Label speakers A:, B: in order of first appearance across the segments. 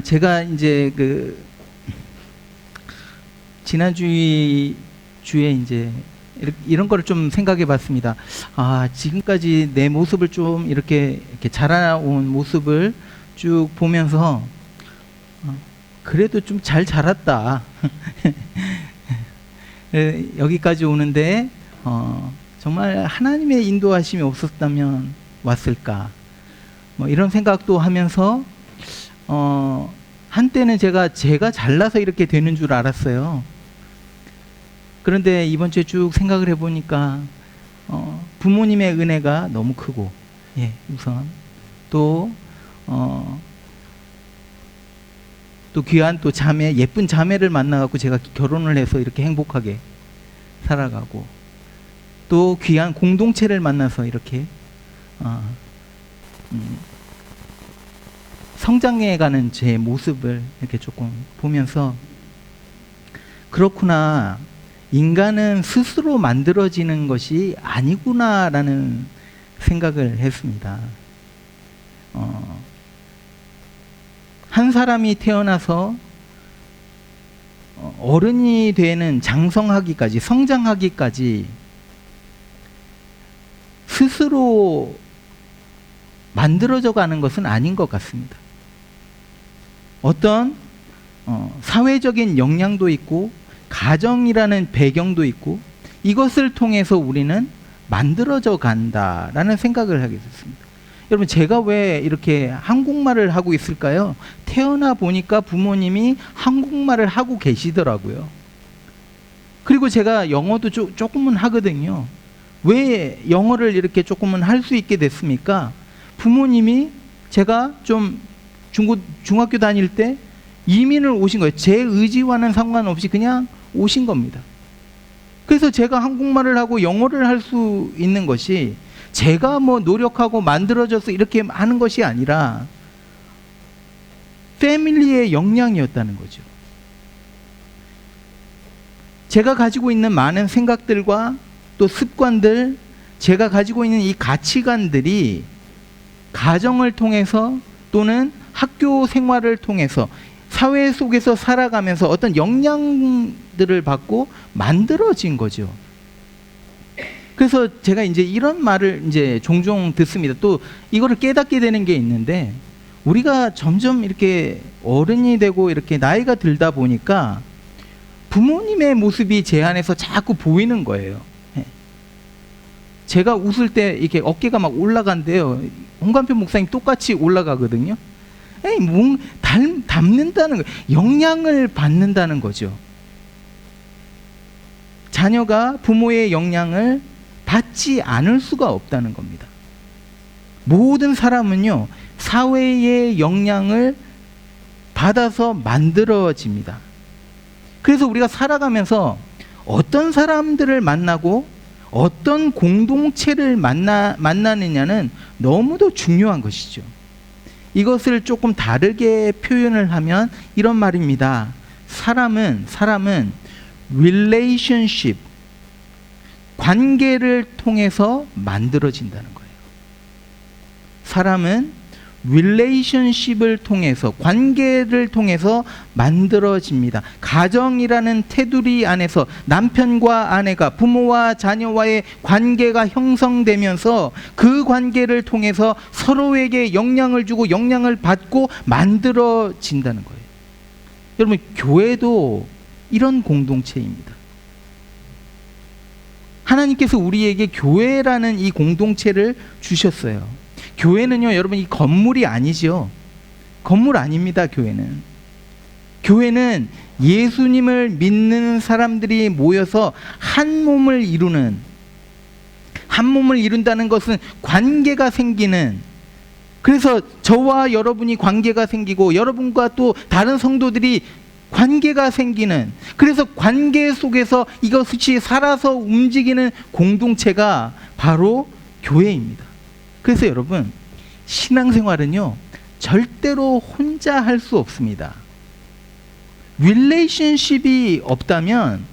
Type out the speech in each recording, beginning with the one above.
A: 제가 이제 지난 주에 이제 이런 거를 좀 생각해 봤습니다. 지금까지 내 모습을 좀 이렇게 자라온 모습을 쭉 보면서 그래도 좀 잘 자랐다. 여기까지 오는데 정말 하나님의 인도하심이 없었다면 왔을까? 뭐 이런 생각도 하면서 한때는 제가 잘나서 이렇게 되는 줄 알았어요. 그런데 이번 주에 쭉 생각을 해보니까 부모님의 은혜가 너무 크고, 우선 또 귀한 또 자매, 예쁜 자매를 만나갖고 제가 결혼을 해서 이렇게 행복하게 살아가고, 또 귀한 공동체를 만나서 이렇게 성장해가는 제 모습을 이렇게 조금 보면서, 그렇구나, 인간은 스스로 만들어지는 것이 아니구나라는 생각을 했습니다. 한 사람이 태어나서 어른이 되는 장성하기까지, 성장하기까지 스스로 만들어져 가는 것은 아닌 것 같습니다. 어떤 사회적인 영향도 있고 가정이라는 배경도 있고, 이것을 통해서 우리는 만들어져 간다라는 생각을 하게 됐습니다. 여러분, 제가 왜 이렇게 한국말을 하고 있을까요? 태어나 보니까 부모님이 한국말을 하고 계시더라고요. 그리고 제가 영어도 조금은 하거든요. 왜 영어를 이렇게 조금은 할 수 있게 됐습니까? 부모님이 제가 좀 중학교 다닐 때 이민을 오신 거예요. 제 의지와는 상관없이 그냥 오신 겁니다. 그래서 제가 한국말을 하고 영어를 할 수 있는 것이 제가 뭐 노력하고 만들어져서 이렇게 하는 것이 아니라 패밀리의 역량이었다는 거죠. 제가 가지고 있는 많은 생각들과 또 습관들, 제가 가지고 있는 이 가치관들이 가정을 통해서 또는 학교 생활을 통해서 사회 속에서 살아가면서 어떤 영향들을 받고 만들어진 거죠. 그래서 제가 이제 이런 말을 이제 종종 듣습니다. 또 이거를 깨닫게 되는 게 있는데, 우리가 점점 이렇게 어른이 되고 이렇게 나이가 들다 보니까 부모님의 모습이 제 안에서 자꾸 보이는 거예요. 제가 웃을 때 이렇게 어깨가 막 올라간대요. 홍관표 목사님 똑같이 올라가거든요. 닮는다는 거, 영향을 받는다는 거죠. 자녀가 부모의 영향을 받지 않을 수가 없다는 겁니다. 모든 사람은요, 사회의 영향을 받아서 만들어집니다. 그래서 우리가 살아가면서 어떤 사람들을 만나고 어떤 공동체를 만나느냐는 너무도 중요한 것이죠. 이것을 조금 다르게 표현을 하면 이런 말입니다. 사람은 relationship, 관계를 통해서 만들어진다는 거예요. 사람은 relationship을 통해서, 관계를 통해서 만들어집니다. 가정이라는 테두리 안에서 남편과 아내가, 부모와 자녀와의 관계가 형성되면서 그 관계를 통해서 서로에게 영향을 주고 영향을 받고 만들어진다는 거예요. 여러분, 교회도 이런 공동체입니다. 하나님께서 우리에게 교회라는 이 공동체를 주셨어요. 교회는요, 여러분, 이 건물이 아니죠. 건물 아닙니다. 교회는 예수님을 믿는 사람들이 모여서 한 몸을 이룬다는 것은 관계가 생기는, 그래서 저와 여러분이 관계가 생기고 여러분과 또 다른 성도들이 관계가 생기는, 그래서 관계 속에서 이것이 살아서 움직이는 공동체가 바로 교회입니다. 그래서 여러분, 신앙생활은요, 절대로 혼자 할 수 없습니다. 릴레이션십이 없다면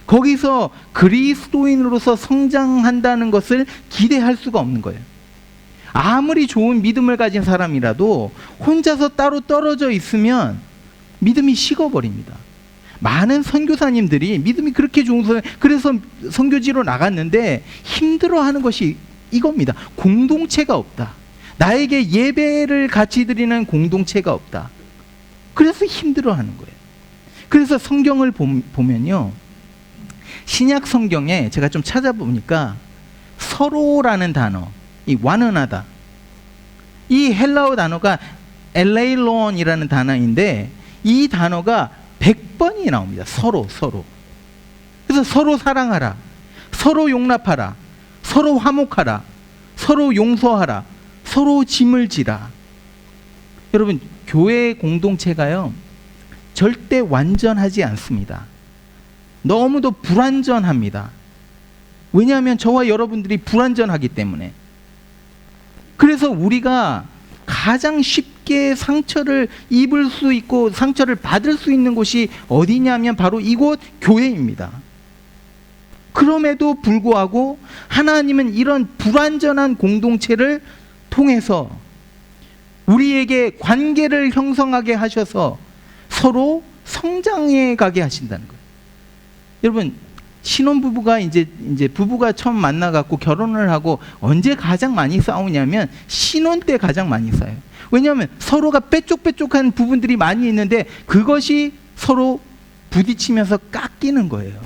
A: 거기서 그리스도인으로서 성장한다는 것을 기대할 수가 없는 거예요. 아무리 좋은 믿음을 가진 사람이라도 혼자서 따로 떨어져 있으면 믿음이 식어버립니다. 많은 선교사님들이 믿음이 그렇게 좋은 사람, 그래서 선교지로 나갔는데 힘들어하는 것이 이겁니다. 공동체가 없다. 나에게 예배를 같이 드리는 공동체가 없다. 그래서 힘들어하는 거예요. 그래서 성경을 보면요, 신약 성경에 제가 좀 찾아보니까 서로라는 단어, 이 완언하다, 이 헬라어 단어가 엘레일론이라는 단어인데 이 단어가 100번이 나옵니다. 서로. 그래서 서로 사랑하라, 서로 용납하라, 서로 화목하라, 서로 용서하라, 서로 짐을 지라. 여러분, 교회 공동체가요 절대 완전하지 않습니다. 너무도 불완전합니다. 왜냐하면 저와 여러분들이 불완전하기 때문에. 그래서 우리가 가장 쉽게 상처를 입을 수 있고 상처를 받을 수 있는 곳이 어디냐면 바로 이곳 교회입니다. 그럼에도 불구하고 하나님은 이런 불완전한 공동체를 통해서 우리에게 관계를 형성하게 하셔서 서로 성장해 가게 하신다는 거예요. 여러분, 신혼부부가 이제 부부가 처음 만나갖고 결혼을 하고 언제 가장 많이 싸우냐면 신혼 때 가장 많이 싸워요. 왜냐하면 서로가 빼쪽빼쪽한 부분들이 많이 있는데 그것이 서로 부딪히면서 깎이는 거예요.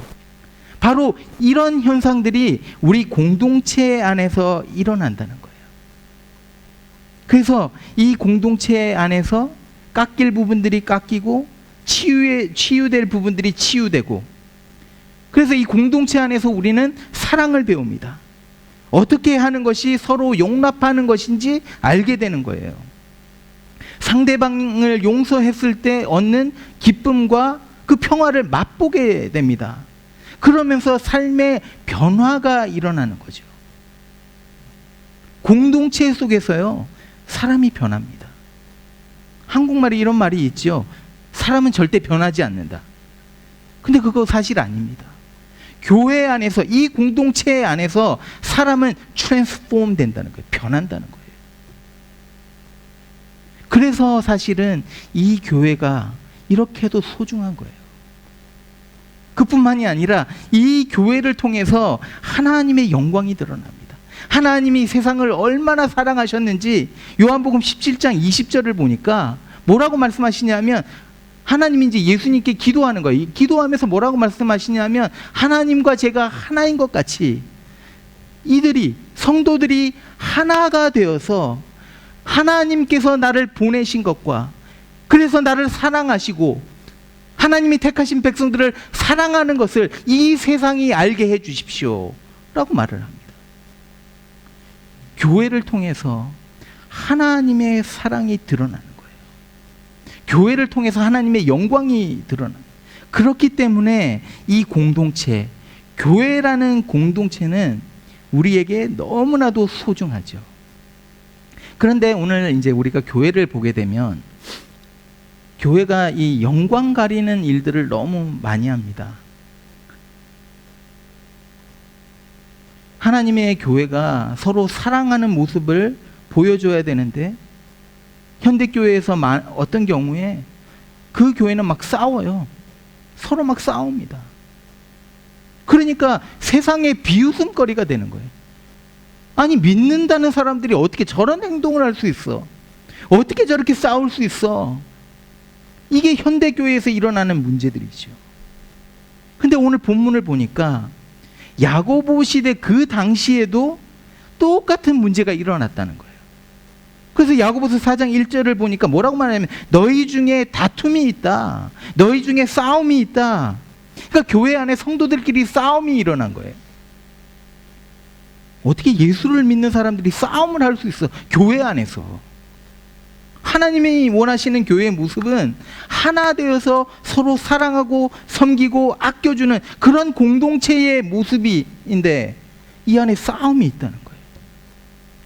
A: 바로 이런 현상들이 우리 공동체 안에서 일어난다는 거예요. 그래서 이 공동체 안에서 깎일 부분들이 깎이고 치유될 부분들이 치유되고, 그래서 이 공동체 안에서 우리는 사랑을 배웁니다. 어떻게 하는 것이 서로 용납하는 것인지 알게 되는 거예요. 상대방을 용서했을 때 얻는 기쁨과 그 평화를 맛보게 됩니다. 그러면서 삶의 변화가 일어나는 거죠. 공동체 속에서요, 사람이 변합니다. 한국말에 이런 말이 있죠. 사람은 절대 변하지 않는다. 근데 그거 사실 아닙니다. 교회 안에서, 이 공동체 안에서 사람은 트랜스폼 된다는 거예요. 변한다는 거예요. 그래서 사실은 이 교회가 이렇게도 소중한 거예요. 그뿐만이 아니라 이 교회를 통해서 하나님의 영광이 드러납니다. 하나님이 세상을 얼마나 사랑하셨는지 요한복음 17장 20절을 보니까 뭐라고 말씀하시냐면, 하나님이 이제 예수님께 기도하는 거예요. 기도하면서 뭐라고 말씀하시냐면, 하나님과 제가 하나인 것 같이 이들이, 성도들이 하나가 되어서 하나님께서 나를 보내신 것과, 그래서 나를 사랑하시고 하나님이 택하신 백성들을 사랑하는 것을 이 세상이 알게 해 주십시오 라고 말을 합니다. 교회를 통해서 하나님의 사랑이 드러나는 거예요. 교회를 통해서 하나님의 영광이 드러나는 거예요. 그렇기 때문에 이 공동체, 교회라는 공동체는 우리에게 너무나도 소중하죠. 그런데 오늘 이제 우리가 교회를 보게 되면 교회가 이 영광 가리는 일들을 너무 많이 합니다. 하나님의 교회가 서로 사랑하는 모습을 보여줘야 되는데 현대교회에서 어떤 경우에 그 교회는 막 싸워요. 서로 막 싸웁니다. 그러니까 세상의 비웃음거리가 되는 거예요. 아니, 믿는다는 사람들이 어떻게 저런 행동을 할 수 있어? 어떻게 저렇게 싸울 수 있어? 이게 현대교회에서 일어나는 문제들이죠. 근데 오늘 본문을 보니까 야고보 시대 그 당시에도 똑같은 문제가 일어났다는 거예요. 그래서 야고보서 4장 1절을 보니까 뭐라고 말하냐면, 너희 중에 다툼이 있다, 너희 중에 싸움이 있다. 그러니까 교회 안에 성도들끼리 싸움이 일어난 거예요. 어떻게 예수를 믿는 사람들이 싸움을 할 수 있어? 교회 안에서. 하나님이 원하시는 교회의 모습은 하나 되어서 서로 사랑하고 섬기고 아껴주는 그런 공동체의 모습인데 이 안에 싸움이 있다는 거예요.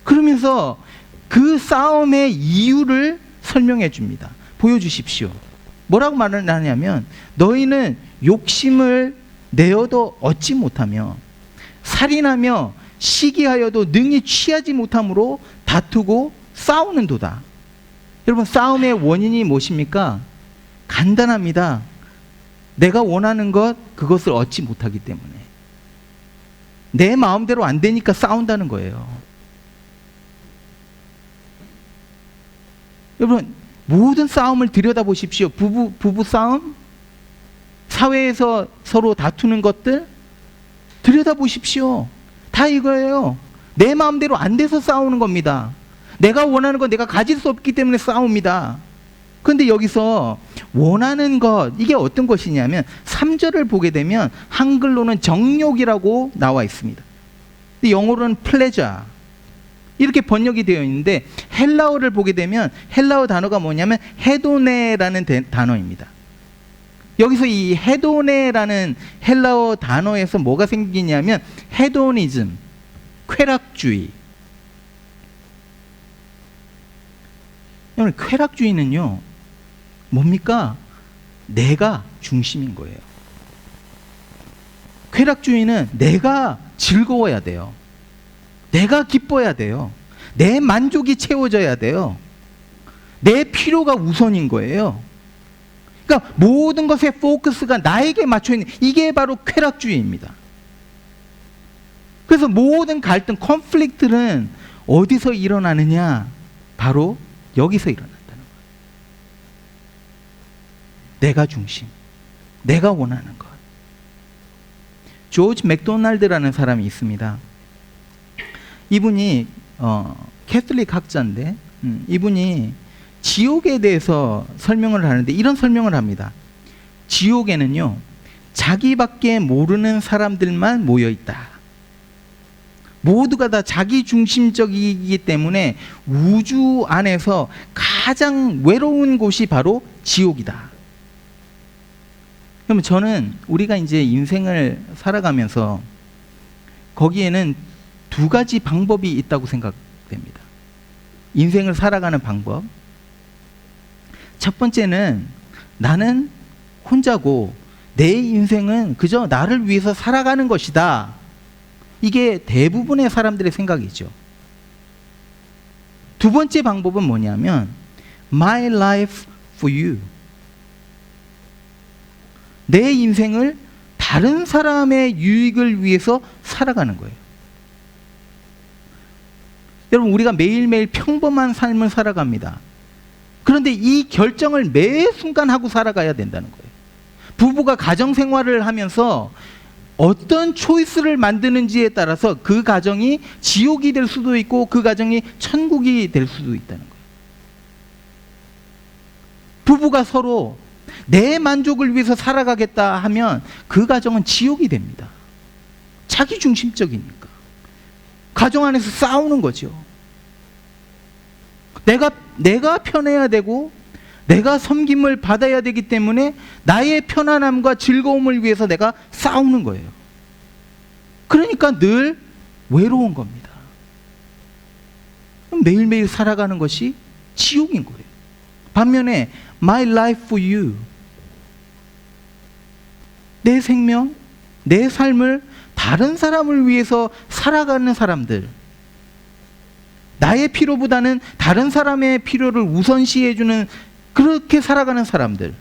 A: 그러면서 그 싸움의 이유를 설명해 줍니다. 보여주십시오. 뭐라고 말을 하냐면, 너희는 욕심을 내어도 얻지 못하며 살인하며 시기하여도 능히 취하지 못함으로 다투고 싸우는도다. 여러분, 싸움의 원인이 무엇입니까? 간단합니다. 내가 원하는 그것을 얻지 못하기 때문에. 내 마음대로 안 되니까 싸운다는 거예요. 여러분, 모든 싸움을 들여다보십시오. 부부 싸움, 사회에서 서로 다투는 것들 들여다보십시오. 다 이거예요. 내 마음대로 안 돼서 싸우는 겁니다. 내가 원하는 건 내가 가질 수 없기 때문에 싸웁니다. 그런데 여기서 원하는 것, 이게 어떤 것이냐면 3절을 보게 되면 한글로는 정욕이라고 나와 있습니다. 근데 영어로는 pleasure 이렇게 번역이 되어 있는데, 헬라어를 보게 되면 헬라어 단어가 뭐냐면 헤도네라는 단어입니다. 여기서 이 헤도네라는 헬라어 단어에서 뭐가 생기냐면 헤도니즘, 쾌락주의. 여러분, 쾌락주의는요 뭡니까? 내가 중심인 거예요. 쾌락주의는 내가 즐거워야 돼요. 내가 기뻐야 돼요. 내 만족이 채워져야 돼요. 내 필요가 우선인 거예요. 그러니까 모든 것의 포커스가 나에게 맞춰 있는, 이게 바로 쾌락주의입니다. 그래서 모든 갈등, 컨플릭트는 어디서 일어나느냐? 바로 여기서 일어난다는 거예요. 내가 중심, 내가 원하는 것. 조지 맥도날드라는 사람이 있습니다. 이분이 캐톨릭 학자인데, 이분이 지옥에 대해서 설명을 하는데 이런 설명을 합니다. 지옥에는요 자기밖에 모르는 사람들만 모여 있다. 모두가 다 자기 중심적이기 때문에 우주 안에서 가장 외로운 곳이 바로 지옥이다. 그러면 저는 우리가 이제 인생을 살아가면서 거기에는 두 가지 방법이 있다고 생각됩니다. 인생을 살아가는 방법. 첫 번째는 나는 혼자고 내 인생은 그저 나를 위해서 살아가는 것이다. 이게 대부분의 사람들의 생각이죠. 두 번째 방법은 뭐냐면 My life for you. 내 인생을 다른 사람의 유익을 위해서 살아가는 거예요. 여러분, 우리가 매일매일 평범한 삶을 살아갑니다. 그런데 이 결정을 매 순간 하고 살아가야 된다는 거예요. 부부가 가정생활을 하면서 어떤 초이스를 만드는지에 따라서 그 가정이 지옥이 될 수도 있고 그 가정이 천국이 될 수도 있다는 거예요. 부부가 서로 내 만족을 위해서 살아가겠다 하면 그 가정은 지옥이 됩니다. 자기 중심적이니까. 가정 안에서 싸우는 거죠. 내가 편해야 되고 내가 섬김을 받아야 되기 때문에 나의 편안함과 즐거움을 위해서 내가 싸우는 거예요. 그러니까 늘 외로운 겁니다. 매일매일 살아가는 것이 지옥인 거예요. 반면에 My life for you, 내 생명, 내 삶을 다른 사람을 위해서 살아가는 사람들, 나의 필요보다는 다른 사람의 필요를 우선시해주는, 그렇게 살아가는 사람들,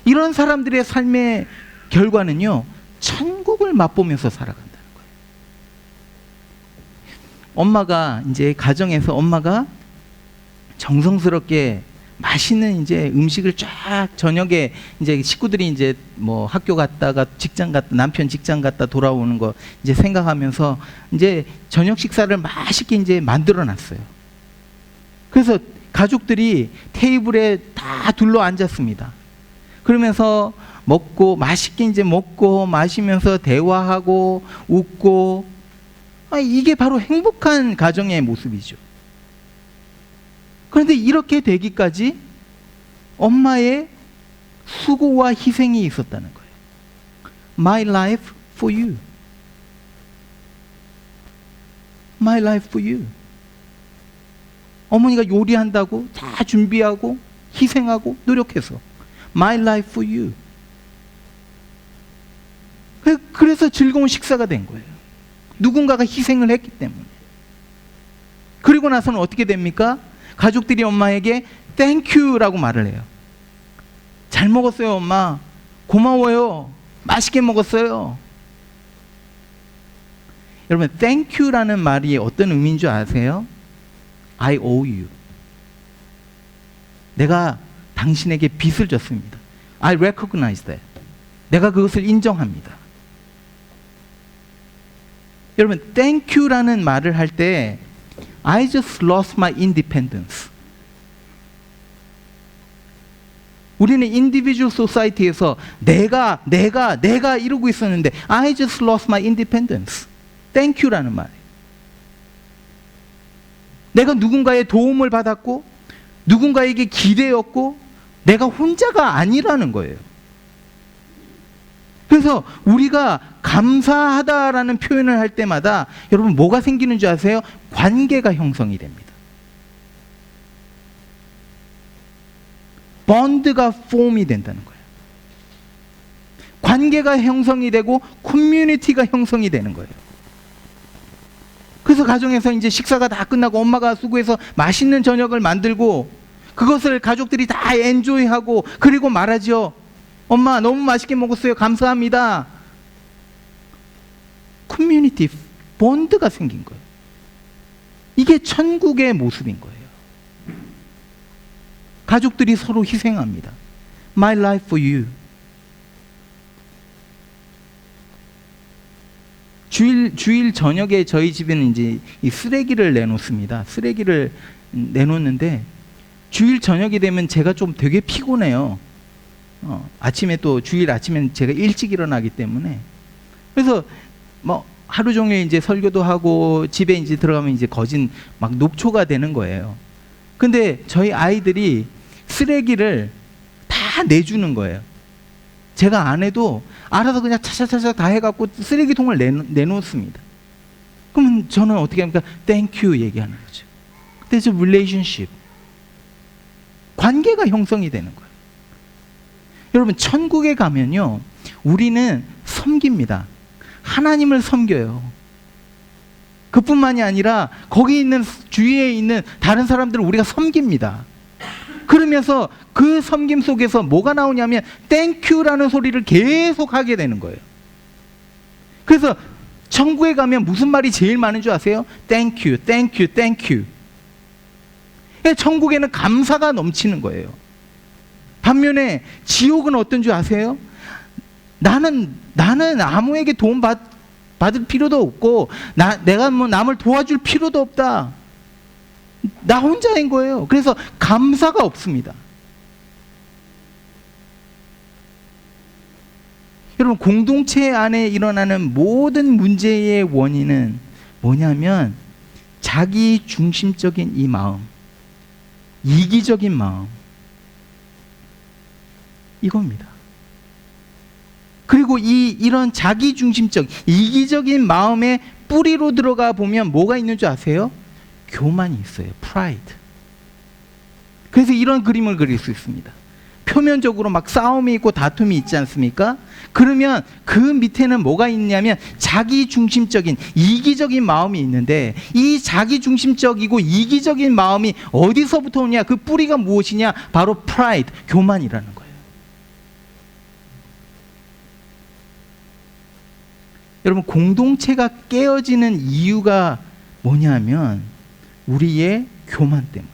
A: 이런 사람들의 삶의 결과는요 천국을 맛보면서 살아간다는 거예요. 엄마가 이제 가정에서 엄마가 정성스럽게 맛있는 이제 음식을 쫙 저녁에 이제 식구들이 이제 뭐 학교 갔다가 직장 갔다, 남편 직장 갔다 돌아오는 거 이제 생각하면서 이제 저녁 식사를 맛있게 이제 만들어 놨어요. 그래서 가족들이 테이블에 다 둘러 앉았습니다. 그러면서 먹고 맛있게 이제 먹고 마시면서 대화하고 웃고, 이게 바로 행복한 가정의 모습이죠. 그런데 이렇게 되기까지 엄마의 수고와 희생이 있었다는 거예요. My life for you. My life for you. 어머니가 요리한다고 다 준비하고 희생하고 노력해서 My life for you. 그래서 즐거운 식사가 된 거예요. 누군가가 희생을 했기 때문에. 그리고 나서는 어떻게 됩니까? 가족들이 엄마에게 땡큐라고 말을 해요. 잘 먹었어요, 엄마. 고마워요. 맛있게 먹었어요. 여러분, 땡큐라는 말이 어떤 의미인 줄 아세요? I owe you. 내가 당신에게 빚을 졌습니다. I recognize that. 내가 그것을 인정합니다. 여러분, thank you라는 말을 할 때 I just lost my independence. 우리는 individual society에서 내가 이러고 있었는데 I just lost my independence. thank you라는 말. 내가 누군가의 도움을 받았고 누군가에게 기대었고 내가 혼자가 아니라는 거예요. 그래서 우리가 감사하다라는 표현을 할 때마다 여러분 뭐가 생기는 줄 아세요? 관계가 형성이 됩니다. 본드가 폼이 된다는 거예요. 관계가 형성이 되고 커뮤니티가 형성이 되는 거예요. 그래서 가정에서 이제 식사가 다 끝나고 엄마가 수고해서 맛있는 저녁을 만들고 그것을 가족들이 다 엔조이하고 그리고 말하죠. 엄마 너무 맛있게 먹었어요. 감사합니다. 커뮤니티 본드가 생긴 거예요. 이게 천국의 모습인 거예요. 가족들이 서로 희생합니다. My life for you. 주일 저녁에 저희 집에는 이제 이 쓰레기를 내놓습니다. 쓰레기를 내놓는데 주일 저녁이 되면 제가 좀 되게 피곤해요. 아침에 또 주일 아침에는 제가 일찍 일어나기 때문에 그래서 뭐 하루 종일 이제 설교도 하고 집에 이제 들어가면 이제 거진 막 녹초가 되는 거예요. 근데 저희 아이들이 쓰레기를 다 내주는 거예요. 제가 안 해도 알아서 그냥 차차차차 다 해갖고 쓰레기통을 내놓습니다. 그러면 저는 어떻게 합니까? Thank you 얘기하는 거죠. There's a relationship. 관계가 형성이 되는 거예요. 여러분 천국에 가면요 우리는 섬깁니다. 하나님을 섬겨요. 그뿐만이 아니라 거기 있는 주위에 있는 다른 사람들을 우리가 섬깁니다. 그러면서 그 섬김 속에서 뭐가 나오냐면 땡큐라는 소리를 계속 하게 되는 거예요. 그래서 천국에 가면 무슨 말이 제일 많은 줄 아세요? 땡큐, 땡큐, 땡큐. 천국에는 감사가 넘치는 거예요. 반면에 지옥은 어떤 줄 아세요? 나는 아무에게 도움 받을 필요도 없고 내가 뭐 남을 도와줄 필요도 없다. 나 혼자인 거예요. 그래서 감사가 없습니다. 여러분 공동체 안에 일어나는 모든 문제의 원인은 뭐냐면 자기 중심적인 이 마음, 이기적인 마음, 이겁니다. 그리고 이런 자기중심적 이기적인 마음의 뿌리로 들어가 보면 뭐가 있는 줄 아세요? 교만이 있어요. 프라이드. 그래서 이런 그림을 그릴 수 있습니다. 표면적으로 막 싸움이 있고 다툼이 있지 않습니까? 그러면 그 밑에는 뭐가 있냐면 자기중심적인 이기적인 마음이 있는데 이 자기중심적이고 이기적인 마음이 어디서부터 오냐? 그 뿌리가 무엇이냐? 바로 프라이드, 교만이라는 거예요. 여러분 공동체가 깨어지는 이유가 뭐냐면 우리의 교만 때문에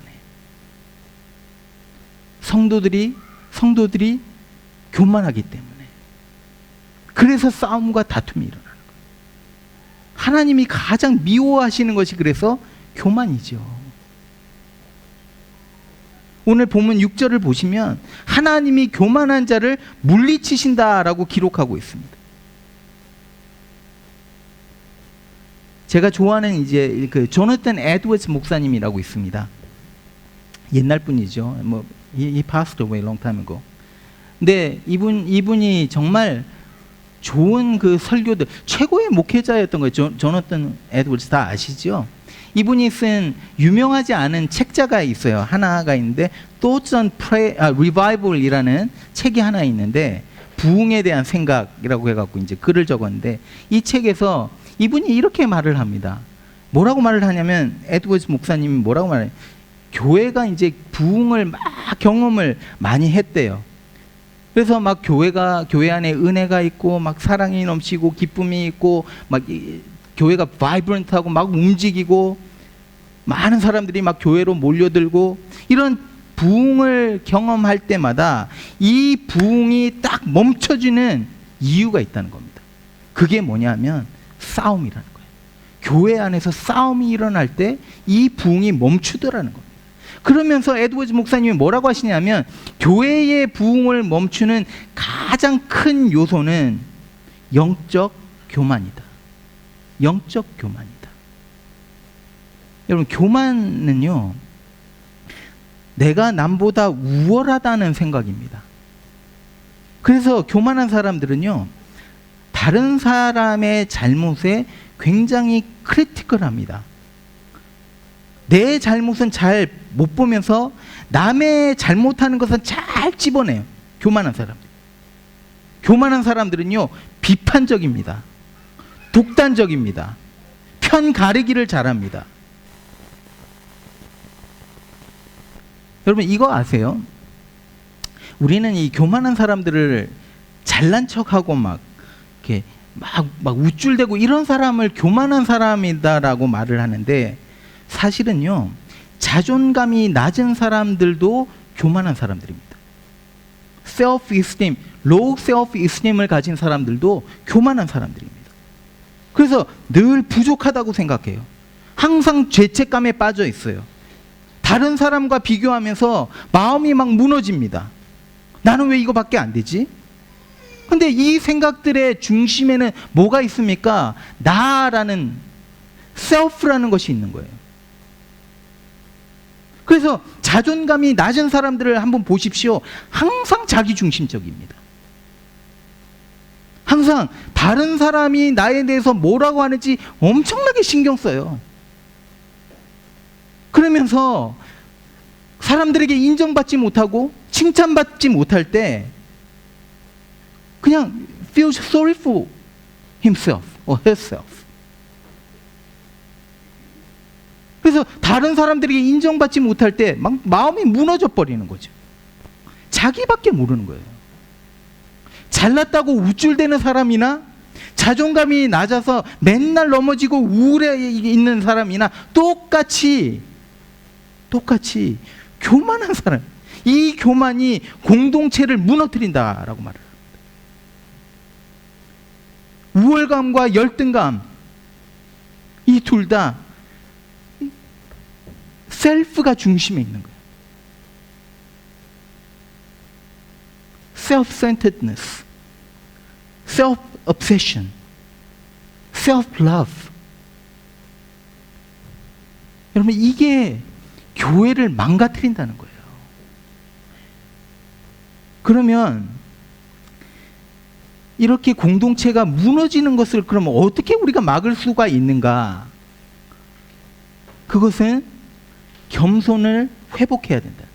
A: 성도들이 교만하기 때문에 그래서 싸움과 다툼이 일어나는 거예요. 하나님이 가장 미워하시는 것이 그래서 교만이죠. 오늘 본문 6절을 보시면 하나님이 교만한 자를 물리치신다라고 기록하고 있습니다. 제가 좋아하는 이제 그 조나탄 에드워즈 목사님이라고 있습니다. 옛날 분이죠. 뭐 he passed away long time ago. 근데 이분이 정말 좋은 그 설교들 최고의 목회자였던 거예요. 조나탄 에드워즈 다 아시죠? 이분이 쓴 유명하지 않은 책자가 있어요. 하나가 있는데 Thoughts on Revival이라는 책이 하나 있는데 부흥에 대한 생각이라고 해갖고 이제 글을 적었는데 이 책에서 이분이 이렇게 말을 합니다. 뭐라고 말을 하냐면 에드워즈 목사님이 뭐라고 말해요? 교회가 이제 부흥을 막 경험을 많이 했대요. 그래서 막 교회 안에 은혜가 있고 막 사랑이 넘치고 기쁨이 있고 막 교회가 바이브런트하고 막 움직이고 많은 사람들이 막 교회로 몰려들고 이런 부흥을 경험할 때마다 이 부흥이 딱 멈춰지는 이유가 있다는 겁니다. 그게 뭐냐면 싸움이라는 거예요. 교회 안에서 싸움이 일어날 때 이 부흥이 멈추더라는 겁니다. 그러면서 에드워즈 목사님이 뭐라고 하시냐면 교회의 부흥을 멈추는 가장 큰 요소는 영적 교만이다. 영적 교만이다. 여러분, 교만은요, 내가 남보다 우월하다는 생각입니다. 그래서 교만한 사람들은요, 다른 사람의 잘못에 굉장히 크리티컬합니다. 내 잘못은 잘 못 보면서 남의 잘못하는 것은 잘 집어내요. 교만한 사람들. 교만한 사람들은요, 비판적입니다. 독단적입니다. 편 가르기를 잘합니다. 여러분, 이거 아세요? 우리는 이 교만한 사람들을 잘난 척하고 막 이렇게 막 우쭐대고 이런 사람을 교만한 사람이다라고 말을 하는데, 사실은요, 자존감이 낮은 사람들도 교만한 사람들입니다. self-esteem, low self-esteem을 가진 사람들도 교만한 사람들입니다. 그래서 늘 부족하다고 생각해요. 항상 죄책감에 빠져 있어요. 다른 사람과 비교하면서 마음이 막 무너집니다. 나는 왜 이거밖에 안 되지? 근데 이 생각들의 중심에는 뭐가 있습니까? 나라는 self라는 것이 있는 거예요. 그래서 자존감이 낮은 사람들을 한번 보십시오. 항상 자기중심적입니다. 항상 다른 사람이 나에 대해서 뭐라고 하는지 엄청나게 신경 써요. 그러면서 사람들에게 인정받지 못하고 칭찬받지 못할 때 그냥 feel sorry for himself or herself. 그래서 다른 사람들에게 인정받지 못할 때 막 마음이 무너져 버리는 거죠. 자기밖에 모르는 거예요. 잘났다고 우쭐대는 사람이나 자존감이 낮아서 맨날 넘어지고 우울해 있는 사람이나 똑같이 교만한 사람, 이 교만이 공동체를 무너뜨린다라고 말을 합니다. 우월감과 열등감, 이 둘 다 셀프가 중심에 있는 거예요. self-centeredness, self-obsession, self-love. 여러분, 이게 교회를 망가뜨린다는 거예요. 그러면 이렇게 공동체가 무너지는 것을 그러면 어떻게 우리가 막을 수가 있는가? 그것은 겸손을 회복해야 된다.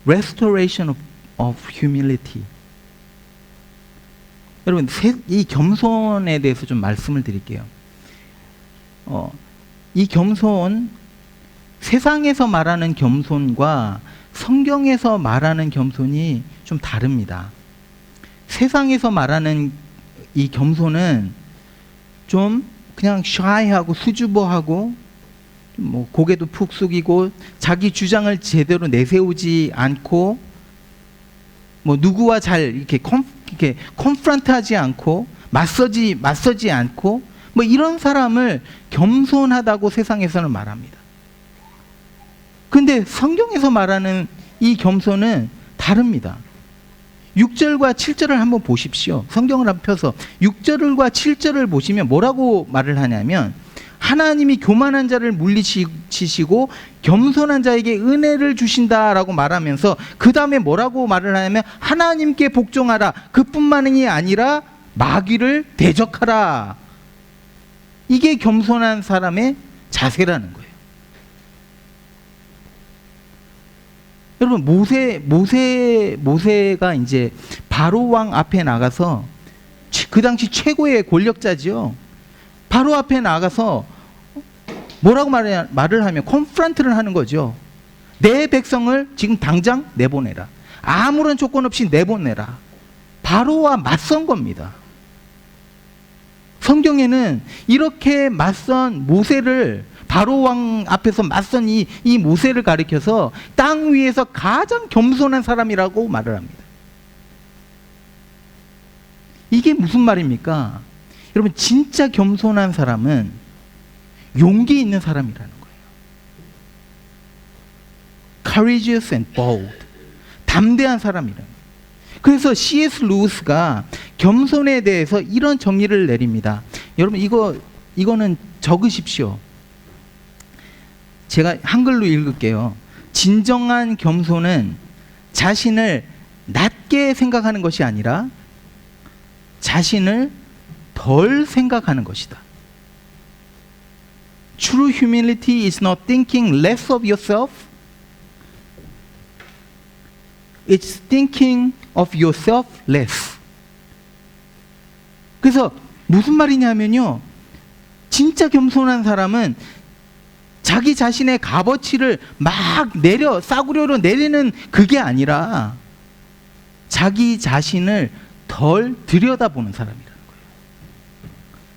A: Restoration of humility. 여러분, 이 겸손에 대해서 좀 말씀을 드릴게요. 이 겸손, 세상에서 말하는 겸손과 성경에서 말하는 겸손이 좀 다릅니다. 세상에서 말하는 이 겸손은 좀 그냥 shy하고 수줍어하고 뭐 고개도 푹 숙이고 자기 주장을 제대로 내세우지 않고 뭐 누구와 잘 이렇게 컨프런트하지 않고 맞서지 않고 뭐 이런 사람을 겸손하다고 세상에서는 말합니다. 근데 성경에서 말하는 이 겸손은 다릅니다. 6절과 7절을 한번 보십시오. 성경을 한번 펴서 6절과 7절을 보시면 뭐라고 말을 하냐면, 하나님이 교만한 자를 물리치시고 겸손한 자에게 은혜를 주신다라고 말하면서 그 다음에 뭐라고 말을 하냐면, 하나님께 복종하라, 그뿐만이 아니라 마귀를 대적하라. 이게 겸손한 사람의 자세라는 거예요. 여러분, 모세가 이제 바로 왕 앞에 나가서 그 당시 최고의 권력자지요. 바로 앞에 나가서 뭐라고 말을 하면 컨프런트를 하는 거죠. 내 백성을 지금 당장 내보내라. 아무런 조건 없이 내보내라. 바로와 맞선 겁니다. 성경에는 이렇게 맞선 모세를, 바로 왕 앞에서 맞선 이 모세를 가리켜서 땅 위에서 가장 겸손한 사람이라고 말을 합니다. 이게 무슨 말입니까? 여러분, 진짜 겸손한 사람은 용기 있는 사람이라는 거예요. Courageous and bold. 담대한 사람이라는 거예요. 그래서 C.S. 루이스가 겸손에 대해서 이런 정의를 내립니다. 여러분, 이거는 적으십시오. 제가 한글로 읽을게요. 진정한 겸손은 자신을 낮게 생각하는 것이 아니라 자신을 덜 생각하는 것이다. True humility is not thinking less of yourself. It's thinking of yourself less. 그래서 무슨 말이냐면요, 진짜 겸손한 사람은 자기 자신의 값어치를 막 싸구려로 내리는 그게 아니라 자기 자신을 덜 들여다보는 사람이라는 거예요.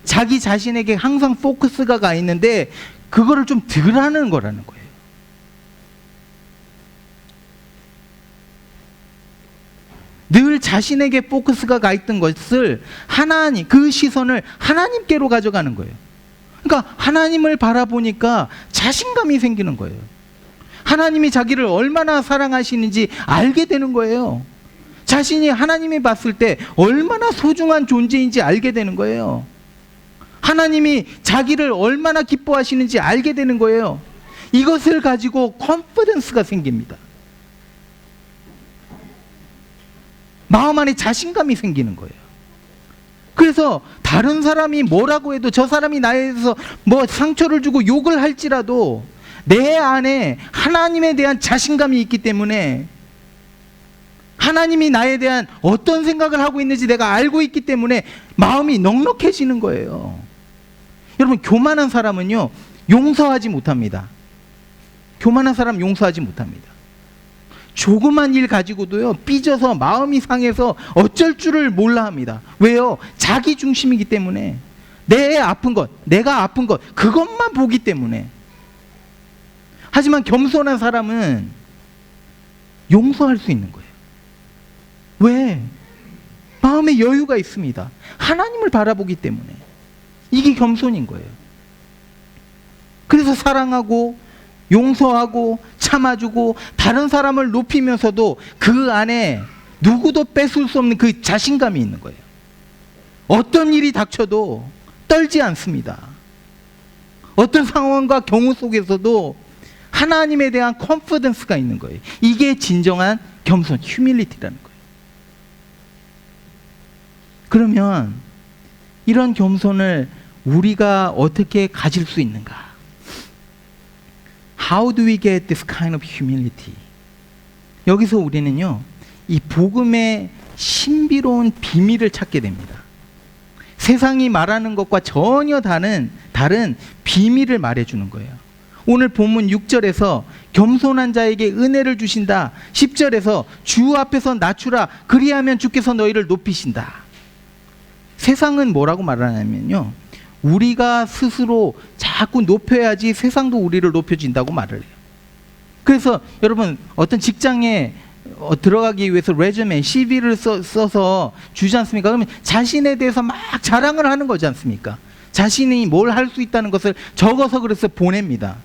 A: 자기 자신에게 항상 포커스가 가 있는데 그거를 좀 덜 하는 거라는 거예요. 늘 자신에게 포커스가 가 있던 것을 그 시선을 하나님께로 가져가는 거예요. 그러니까 하나님을 바라보니까 자신감이 생기는 거예요. 하나님이 자기를 얼마나 사랑하시는지 알게 되는 거예요. 자신이 하나님이 봤을 때 얼마나 소중한 존재인지 알게 되는 거예요. 하나님이 자기를 얼마나 기뻐하시는지 알게 되는 거예요. 이것을 가지고 컨피던스가 생깁니다. 마음 안에 자신감이 생기는 거예요. 그래서 다른 사람이 뭐라고 해도, 저 사람이 나에 대해서 뭐 상처를 주고 욕을 할지라도 내 안에 하나님에 대한 자신감이 있기 때문에, 하나님이 나에 대한 어떤 생각을 하고 있는지 내가 알고 있기 때문에 마음이 넉넉해지는 거예요. 여러분, 교만한 사람은요, 용서하지 못합니다. 교만한 사람 용서하지 못합니다. 조그만 일 가지고도요, 삐져서 마음이 상해서 어쩔 줄을 몰라 합니다. 왜요? 자기 중심이기 때문에. 내 아픈 것, 내가 아픈 것, 그것만 보기 때문에. 하지만 겸손한 사람은 용서할 수 있는 거예요. 왜? 마음에 여유가 있습니다. 하나님을 바라보기 때문에. 이게 겸손인 거예요. 그래서 사랑하고 용서하고 참아주고 다른 사람을 높이면서도 그 안에 누구도 뺏을 수 없는 그 자신감이 있는 거예요. 어떤 일이 닥쳐도 떨지 않습니다. 어떤 상황과 경우 속에서도 하나님에 대한 컨피던스가 있는 거예요. 이게 진정한 겸손, 휴밀리티라는 거예요. 그러면 이런 겸손을 우리가 어떻게 가질 수 있는가? How do we get this kind of humility? 여기서 우리는요, 이 복음의 신비로운 비밀을 찾게 됩니다. 세상이 말하는 것과 전혀 다른 비밀을 말해주는 거예요. 오늘 본문 6절에서 겸손한 자에게 은혜를 주신다. 10절에서 주 앞에서 낮추라. 그리하면 주께서 너희를 높이신다. 세상은 뭐라고 말하냐면요, 우리가 스스로 자꾸 높여야지 세상도 우리를 높여준다고 말을 해요. 그래서 여러분, 어떤 직장에 들어가기 위해서 레주메, CV를 써서 주지 않습니까? 그러면 자신에 대해서 막 자랑을 하는 거지 않습니까? 자신이 뭘 할 수 있다는 것을 적어서 그래서 보냅니다.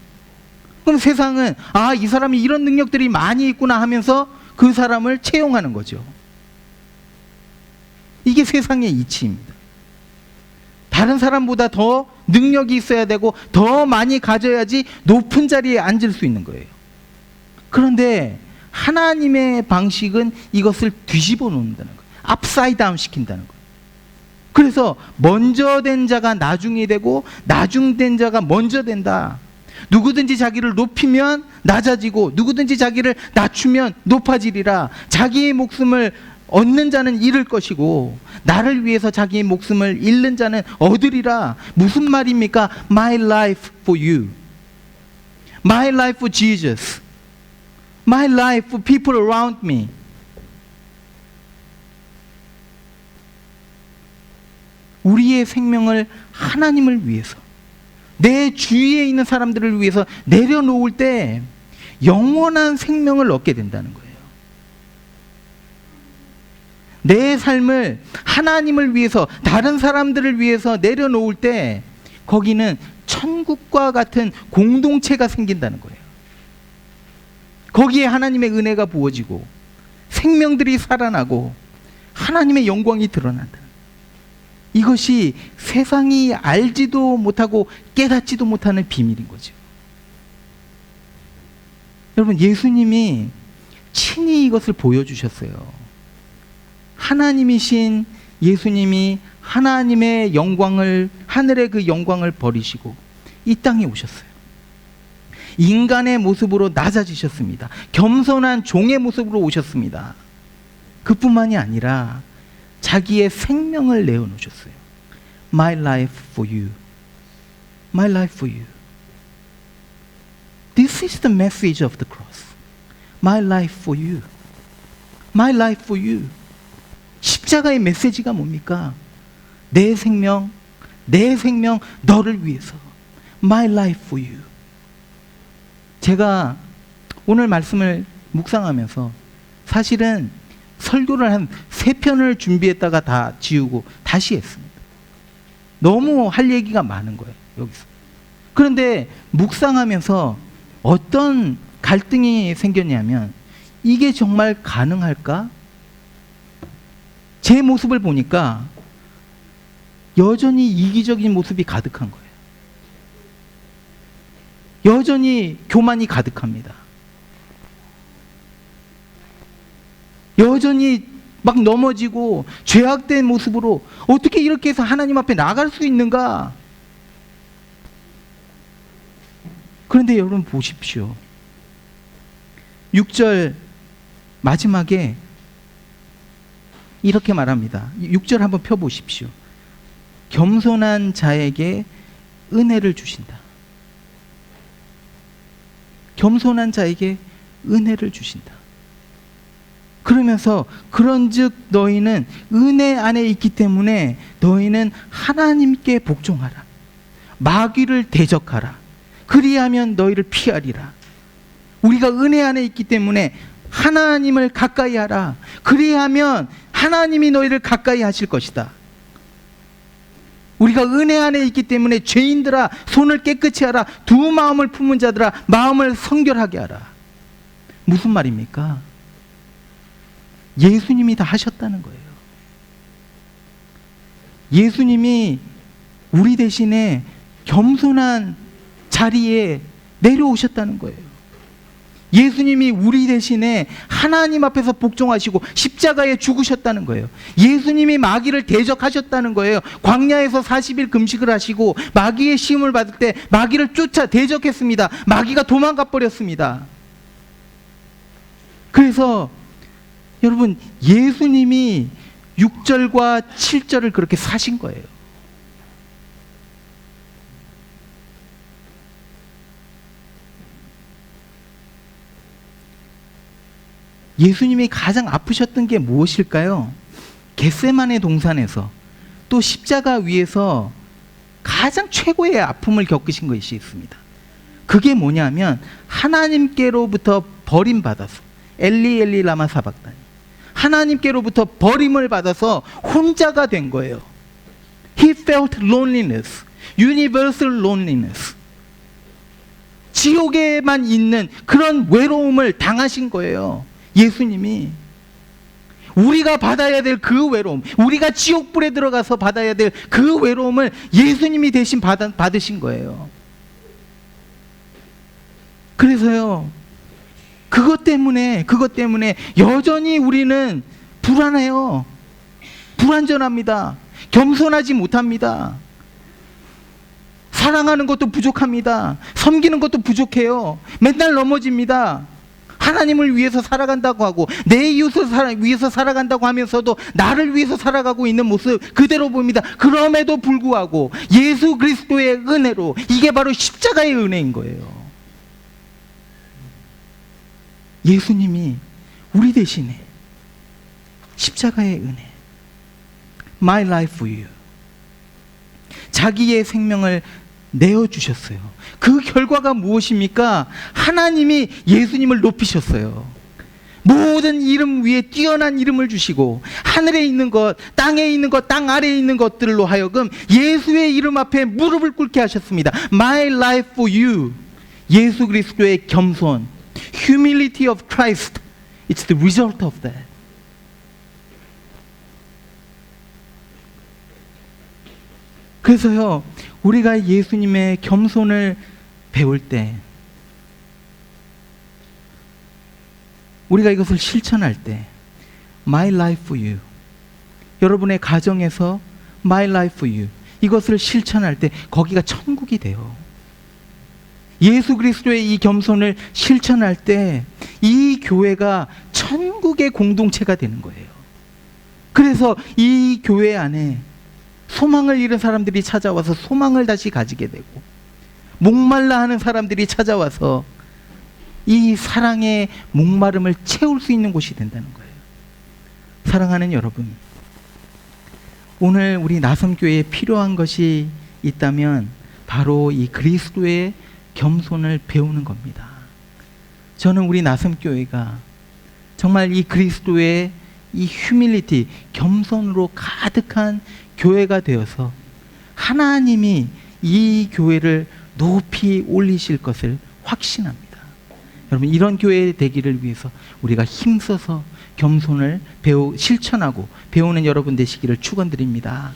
A: 그럼 세상은 이 사람이 이런 능력들이 많이 있구나 하면서 그 사람을 채용하는 거죠. 이게 세상의 이치입니다. 다른 사람보다 더 능력이 있어야 되고 더 많이 가져야지 높은 자리에 앉을 수 있는 거예요. 그런데 하나님의 방식은 이것을 뒤집어 놓는다는 거예요. upside down 시킨다는 거예요. 그래서 먼저 된 자가 나중이 되고 나중된 자가 먼저 된다. 누구든지 자기를 높이면 낮아지고 누구든지 자기를 낮추면 높아지리라. 자기의 목숨을 얻는 자는 잃을 것이고 나를 위해서 자기의 목숨을 잃는 자는 얻으리라. 무슨 말입니까? My life for you. My life for Jesus. My life for people around me. 우리의 생명을 하나님을 위해서, 내 주위에 있는 사람들을 위해서 내려놓을 때 영원한 생명을 얻게 된다는 거예요. 내 삶을 하나님을 위해서, 다른 사람들을 위해서 내려놓을 때 거기는 천국과 같은 공동체가 생긴다는 거예요. 거기에 하나님의 은혜가 부어지고 생명들이 살아나고 하나님의 영광이 드러난다. 이것이 세상이 알지도 못하고 깨닫지도 못하는 비밀인 거죠. 여러분, 예수님이 친히 이것을 보여주셨어요. 하나님이신 예수님이 하나님의 영광을, 하늘의 그 영광을 버리시고 이 땅에 오셨어요. 인간의 모습으로 낮아지셨습니다. 겸손한 종의 모습으로 오셨습니다. 그뿐만이 아니라 자기의 생명을 내어놓으셨어요. My life for you. My life for you. This is the message of the cross. My life for you. My life for you. 십자가의 메시지가 뭡니까? 내 생명 너를 위해서. My life for you. 제가 오늘 말씀을 묵상하면서 사실은 설교를 한 3편을 준비했다가 다 지우고 다시 했습니다. 너무 할 얘기가 많은 거예요, 여기서. 그런데 묵상하면서 어떤 갈등이 생겼냐면, 이게 정말 가능할까? 제 모습을 보니까 여전히 이기적인 모습이 가득한 거예요. 여전히 교만이 가득합니다. 여전히 막 넘어지고 죄악된 모습으로 어떻게 이렇게 해서 하나님 앞에 나갈 수 있는가? 그런데 여러분 보십시오. 6절 마지막에 이렇게 말합니다. 6절 한번 펴보십시오. 겸손한 자에게 은혜를 주신다. 겸손한 자에게 은혜를 주신다. 그러면서 그런즉 너희는 은혜 안에 있기 때문에 너희는 하나님께 복종하라. 마귀를 대적하라. 그리하면 너희를 피하리라. 우리가 은혜 안에 있기 때문에 하나님을 가까이 하라. 그리하면 하나님이 너희를 가까이 하실 것이다. 우리가 은혜 안에 있기 때문에 죄인들아 손을 깨끗이 하라. 두 마음을 품은 자들아 마음을 성결하게 하라. 무슨 말입니까? 예수님이 다 하셨다는 거예요. 예수님이 우리 대신에 겸손한 자리에 내려오셨다는 거예요. 예수님이 우리 대신에 하나님 앞에서 복종하시고 십자가에 죽으셨다는 거예요. 예수님이 마귀를 대적하셨다는 거예요. 광야에서 40일 금식을 하시고 마귀의 시험을 받을 때 마귀를 쫓아 대적했습니다. 마귀가 도망가 버렸습니다. 그래서 여러분, 예수님이 6절과 7절을 그렇게 사신 거예요. 예수님이 가장 아프셨던 게 무엇일까요? 겟세마네 동산에서, 또 십자가 위에서 가장 최고의 아픔을 겪으신 것이 있습니다. 그게 뭐냐면 하나님께로부터 버림받아서, 엘리 엘리 라마 사박다니, 하나님께로부터 버림을 받아서 혼자가 된 거예요. He felt loneliness, universal loneliness. 지옥에만 있는 그런 외로움을 당하신 거예요. 예수님이. 우리가 받아야 될 그 외로움, 우리가 지옥불에 들어가서 받아야 될 그 외로움을 예수님이 대신 받으신 거예요. 그래서요, 그것 때문에 여전히 우리는 불안해요. 불완전합니다. 겸손하지 못합니다. 사랑하는 것도 부족합니다. 섬기는 것도 부족해요. 맨날 넘어집니다. 하나님을 위해서 살아간다고 하고 내 이웃을 위해서 살아간다고 하면서도 나를 위해서 살아가고 있는 모습 그대로 보입니다. 그럼에도 불구하고 예수 그리스도의 은혜로, 이게 바로 십자가의 은혜인 거예요. 예수님이 우리 대신에 십자가의 은혜, My life for you, 자기의 생명을 내어주셨어요. 그 결과가 무엇입니까? 하나님이 예수님을 높이셨어요. 모든 이름 위에 뛰어난 이름을 주시고 하늘에 있는 것, 땅에 있는 것, 땅 아래에 있는 것들로 하여금 예수의 이름 앞에 무릎을 꿇게 하셨습니다. My life for you, 예수 그리스도의 겸손, humility of Christ, it's the result of that. 그래서요, 우리가 예수님의 겸손을 배울 때, 우리가 이것을 실천할 때, My life for you, 여러분의 가정에서 My life for you, 이것을 실천할 때 거기가 천국이 돼요. 예수 그리스도의 이 겸손을 실천할 때 이 교회가 천국의 공동체가 되는 거예요. 그래서 이 교회 안에 소망을 잃은 사람들이 찾아와서 소망을 다시 가지게 되고, 목말라 하는 사람들이 찾아와서 이 사랑의 목마름을 채울 수 있는 곳이 된다는 거예요. 사랑하는 여러분, 오늘 우리 나섬교회에 필요한 것이 있다면 바로 이 그리스도의 겸손을 배우는 겁니다. 저는 우리 나섬교회가 정말 이 그리스도의 이 휴밀리티, 겸손으로 가득한 교회가 되어서 하나님이 이 교회를 높이 올리실 것을 확신합니다. 여러분, 이런 교회 되기를 위해서 우리가 힘써서 겸손을 실천하고 배우는 여러분 되시기를 축원드립니다.